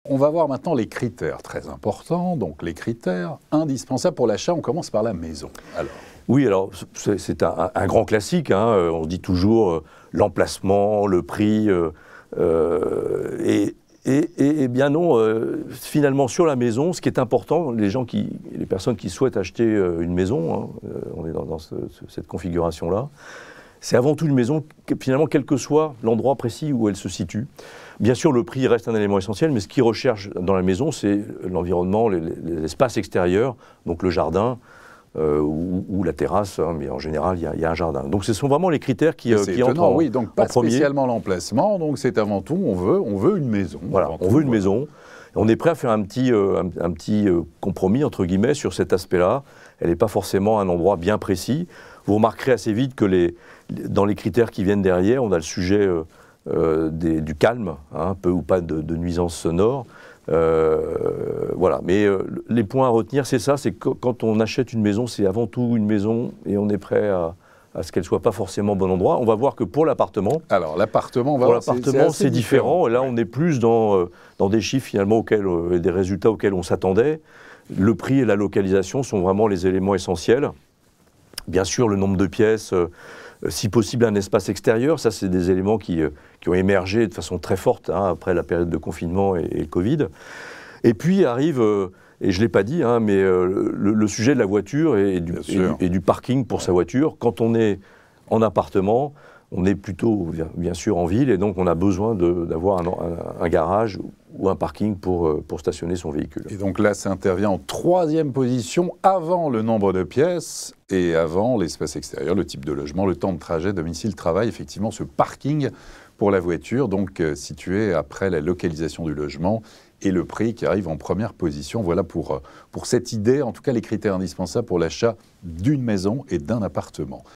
On va voir maintenant les critères très importants, donc les critères indispensables pour l'achat. On commence par la maison. Alors. Oui, alors c'est un grand classique, hein. On dit toujours l'emplacement, le prix, et bien non, finalement sur la maison, ce qui est important, les personnes qui souhaitent acheter une maison, hein, on est dans cette configuration-là, c'est avant tout une maison, finalement, quel que soit l'endroit précis où elle se situe. Bien sûr, le prix reste un élément essentiel, mais ce qu'ils recherchent dans la maison, c'est l'environnement, l'espace extérieur, donc le jardin ou la terrasse, hein, mais en général, il y a un jardin. Donc ce sont vraiment les critères qui entrent en, oui, donc pas en premier. Spécialement l'emplacement, donc c'est avant tout, on veut une maison. Voilà, on veut une maison. On est prêt à faire un petit compromis, entre guillemets, sur cet aspect-là. Elle n'est pas forcément un endroit bien précis. Vous remarquerez assez vite que dans les critères qui viennent derrière, on a le sujet du calme, hein, peu ou pas de nuisances sonores. Voilà, mais les points à retenir, c'est ça, c'est que quand on achète une maison, c'est avant tout une maison et on est prêt à ce qu'elle ne soit pas forcément au bon endroit. On va voir que pour l'appartement, c'est différent. Et là, on est plus dans des chiffres finalement et des résultats auxquels on s'attendait. Le prix et la localisation sont vraiment les éléments essentiels. Bien sûr, le nombre de pièces, si possible un espace extérieur, ça c'est des éléments qui ont émergé de façon très forte, hein, après la période de confinement et le Covid. Et puis arrive, et je ne l'ai pas dit, hein, mais le sujet de la voiture et du parking pour sa voiture. Quand on est en appartement, on est plutôt bien sûr en ville et donc on a besoin d'avoir un garage ou un parking pour stationner son véhicule. Et donc là, ça intervient en troisième position, avant le nombre de pièces et avant l'espace extérieur, le type de logement, le temps de trajet, domicile-travail, effectivement ce parking pour la voiture, donc situé après la localisation du logement et le prix qui arrive en première position. Voilà pour cette idée, en tout cas les critères indispensables pour l'achat d'une maison et d'un appartement.